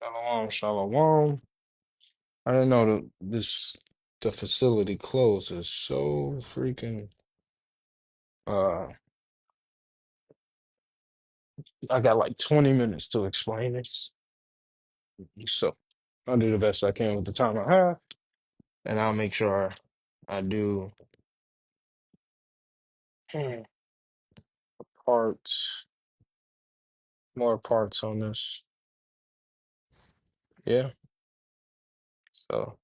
Shalom, shalom. I didn't know the facility closes so freaking uh I got like 20 minutes to explain this. So I'll do the best I can with the time I have, and I'll make sure I do hmm, parts, more parts on this. Yeah. So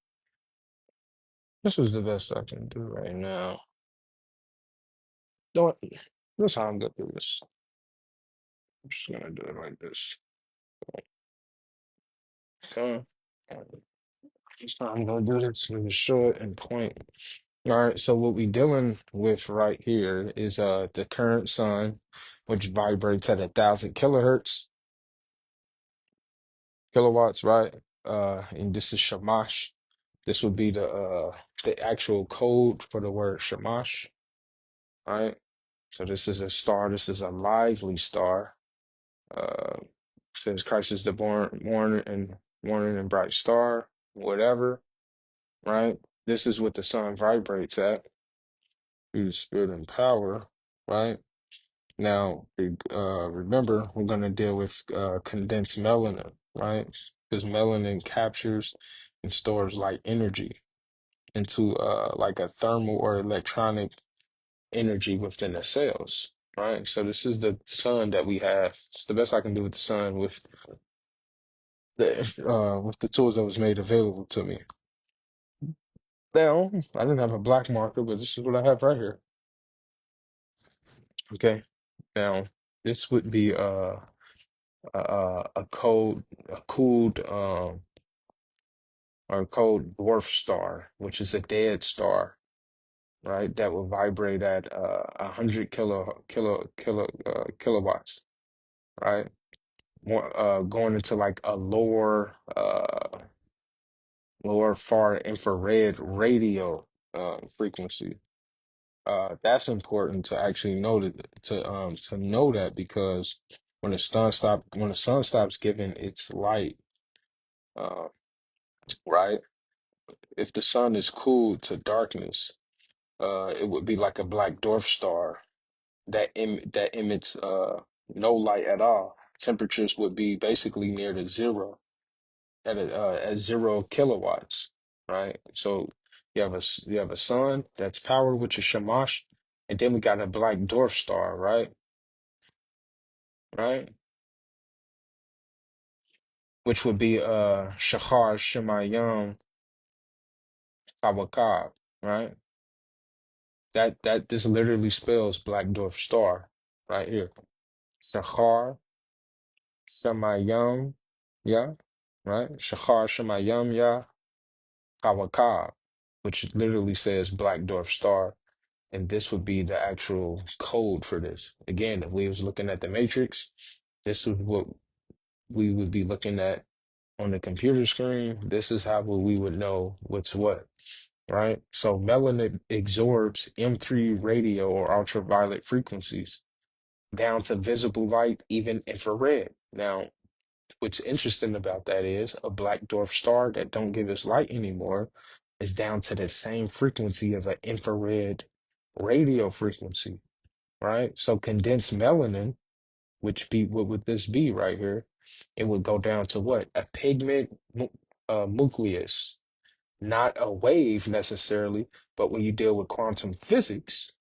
this is the best I can do right now. Don't this how I'm gonna do this. I'm just gonna do it like this. Okay. This how I'm gonna do this really short and point. All right, so what we dealing with right here is the current sun, which vibrates at 1,000 kilowatts, right? And this is shamash. This would be the actual code for the word shamash, right? So this is a star. This is a lively star. Uh, Says Christ is the morning and bright star, whatever, right? This is what the sun vibrates at through the spirit and power, right? Now, remember, we're going to deal with condensed melanin, right? Because melanin captures and stores light energy into like a thermal or electronic energy within the cells, right? So this is the sun that we have. It's the best I can do with the sun with the tools that was made available to me. Now, I didn't have a black marker, but this is what I have right here. Okay. Now, this would be a cooled or cold dwarf star, which is a dead star, right? That will vibrate at 100 kilowatts, right? More going into like a lower far infrared radio frequency. That's important to actually know to know that because when the sun stops giving its light, uh, right? If the sun is cooled to darkness, it would be like a black dwarf star that emits no light at all. Temperatures would be basically near to zero at 0 kilowatts, right? So you have a sun that's powered with your shamash, and then we got a black dwarf star, right? Right? Which would be Shachar Shemayim Kawakab, right? That this literally spells black dwarf star right here. Shachar Shemayim, yeah, right? Shachar Shemayim, yeah, Kawakab, which literally says black dwarf star. And this would be the actual code for this. Again, if we was looking at the matrix, this is what we would be looking at on the computer screen. This is how we would know what's what, right? So melanin absorbs M3 radio or ultraviolet frequencies down to visible light, even infrared. Now, what's interesting about that is a black dwarf star that don't give us light anymore is down to the same frequency of an infrared radio frequency, right? So condensed melanin, which be what would this be right here? It would go down to what? A pigment nucleus, not a wave necessarily, but when you deal with quantum physics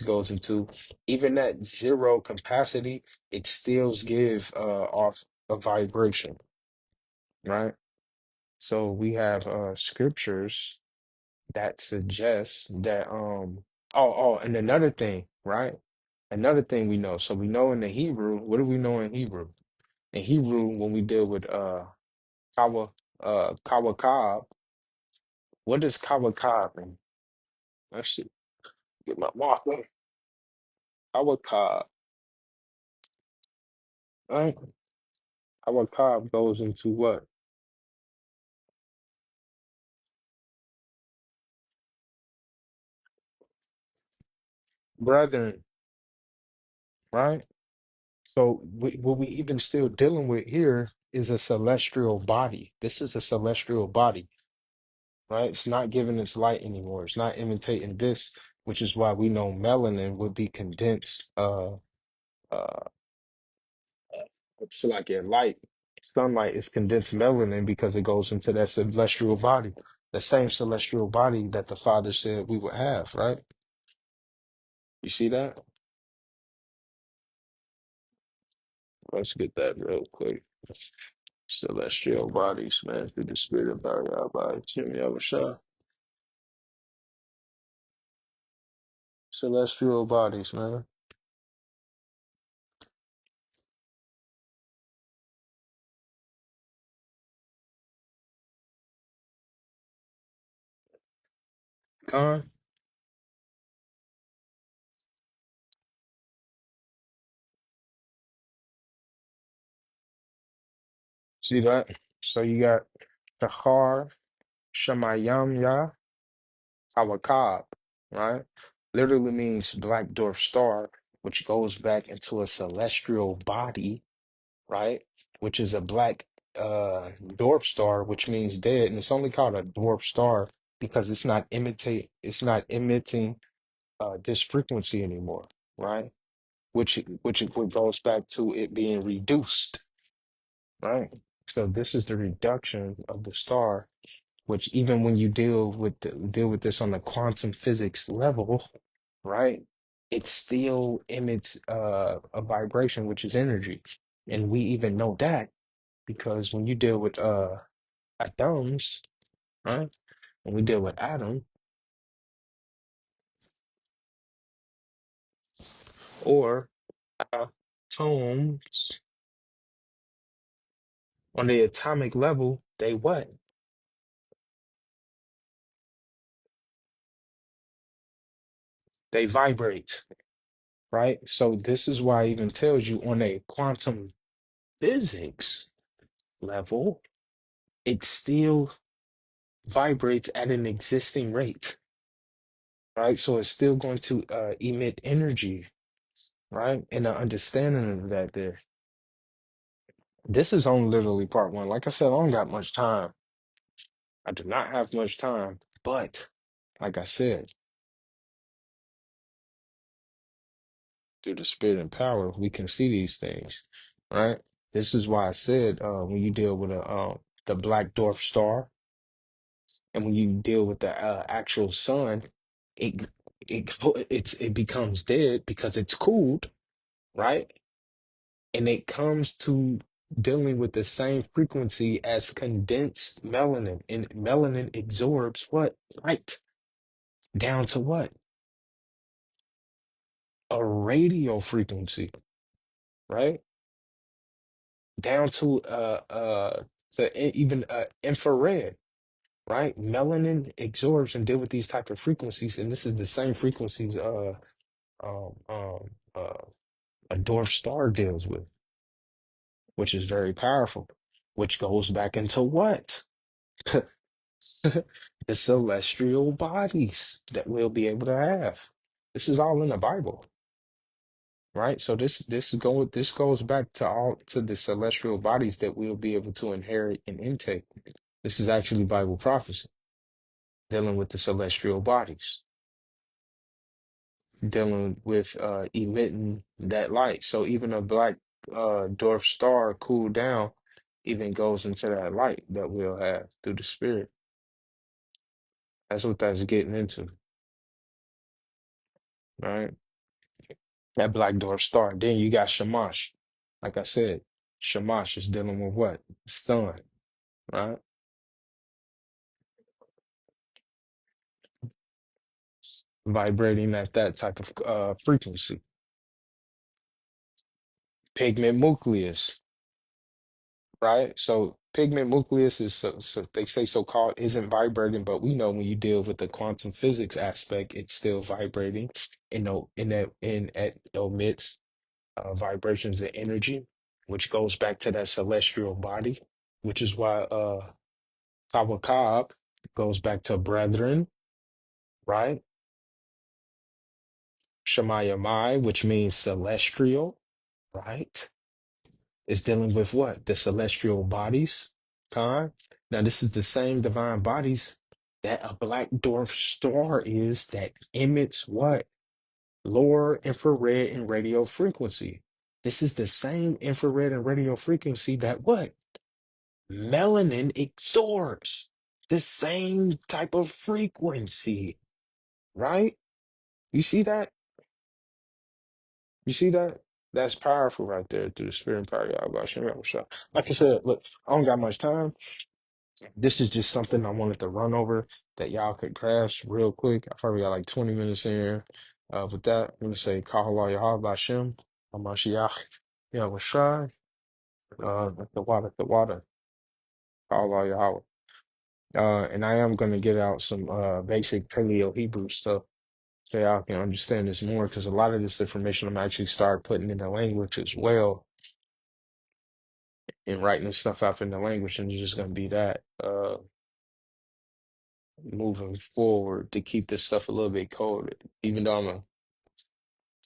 goes into even at zero capacity, it still give off a vibration, right? So we have scriptures that suggests that and another thing, right? Another thing we know. So we know in the Hebrew, what do we know in Hebrew? In Hebrew, when we deal with kawa kawakab, what does kawakab mean? I should get my marker. Kawakab, right? Kawakab goes into what? Brethren, right? So what we even still dealing with here is a celestial body. This is a celestial body, right? It's not giving its light anymore. It's not imitating this, which is why we know melanin would be condensed. Uh, it's like a light. Sunlight is condensed melanin because it goes into that celestial body, the same celestial body that the Father said we would have, right? You see that? Let's get that real quick. Celestial bodies, man, through the spirit of our by Jimmy Abishai. Celestial bodies, man. Con, see that? So you got Shachar, Shemayam Awakab, right? Literally means black dwarf star, which goes back into a celestial body, right? Which is a black dwarf star, which means dead, and it's only called a dwarf star because it's not emitting this frequency anymore, right? Which goes back to it being reduced, right? So this is the reduction of the star, which even when you deal with this on the quantum physics level, right? It still emits a vibration, which is energy. And we even know that because when you deal with atoms, right? When we deal with or atoms on the atomic level, they what? They vibrate, right? So this is why it even tells you on a quantum physics level, it still vibrates at an existing rate, right? So it's still going to emit energy, right? And the understanding of that there. This is on literally part one. Like I said, I don't got much time. I do not have much time, but like I said, through the spirit and power, we can see these things, right? This is why I said when you deal with the black dwarf star, and when you deal with the actual sun, it it becomes dead because it's cooled, right? And it comes to dealing with the same frequency as condensed melanin, and melanin absorbs what? Light down to what? A radio frequency, right? Down to even infrared, right? Melanin absorbs and deal with these type of frequencies, and this is the same frequencies um, um, uh, a dwarf star deals with, which is very powerful, which goes back into what? The celestial bodies that we'll be able to have. This is all in the Bible, right? So this goes back to all to the celestial bodies that we'll be able to inherit and intake. This is actually Bible prophecy dealing with the celestial bodies, dealing with emitting that light. So even a black dwarf star cool down even goes into that light that we'll have through the spirit. That's what that's getting into, right? That black dwarf star. Then you got Shamash. Like I said, Shamash is dealing with what? Sun, right? Vibrating at that type of frequency. Pigment nucleus, right? So pigment nucleus is so they say so called isn't vibrating, but we know when you deal with the quantum physics aspect, it's still vibrating. In it emits vibrations of energy, which goes back to that celestial body, which is why Tawakab goes back to brethren, right? Shemayamai, which means celestial, right? It's dealing with what? The celestial bodies. Con. Now, this is the same divine bodies that a black dwarf star is that emits what? Lower infrared and radio frequency. This is the same infrared and radio frequency that what? Melanin absorbs. The same type of frequency, right? You see that? You see that? That's powerful right there through the spirit and power of Yahweh Hashem Yahushua. Like I said, look, I don't got much time. This is just something I wanted to run over that y'all could grasp real quick. I probably got like 20 minutes in here. With that, I'm going to say, Kahala Yahweh Hashem, Hamashiach, Yahushua, the water, Kahala Yahweh. And I am going to get out some basic Paleo Hebrew stuff so y'all can understand this more because a lot of this information I'm actually start putting in the language as well and writing this stuff out in the language, and it's just going to be that moving forward to keep this stuff a little bit coded, even though I'm going to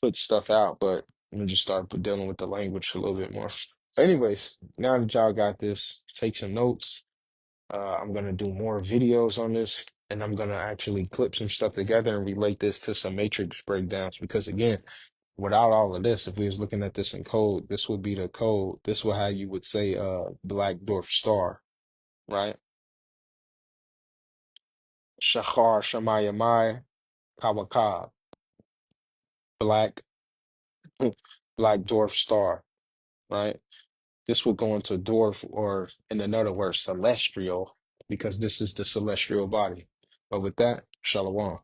put stuff out, but I'm going to just start dealing with the language a little bit more. So anyways, now that y'all got this, take some notes. I'm going to do more videos on this, and I'm going to actually clip some stuff together and relate this to some matrix breakdowns because, again, without all of this, if we was looking at this in code, this would be the code. This would how you would say black dwarf star, right? Shachar Shamayamai Kawakab, black black dwarf star, right? This would go into dwarf or in another word, celestial, because this is the celestial body. But with that, Shalom.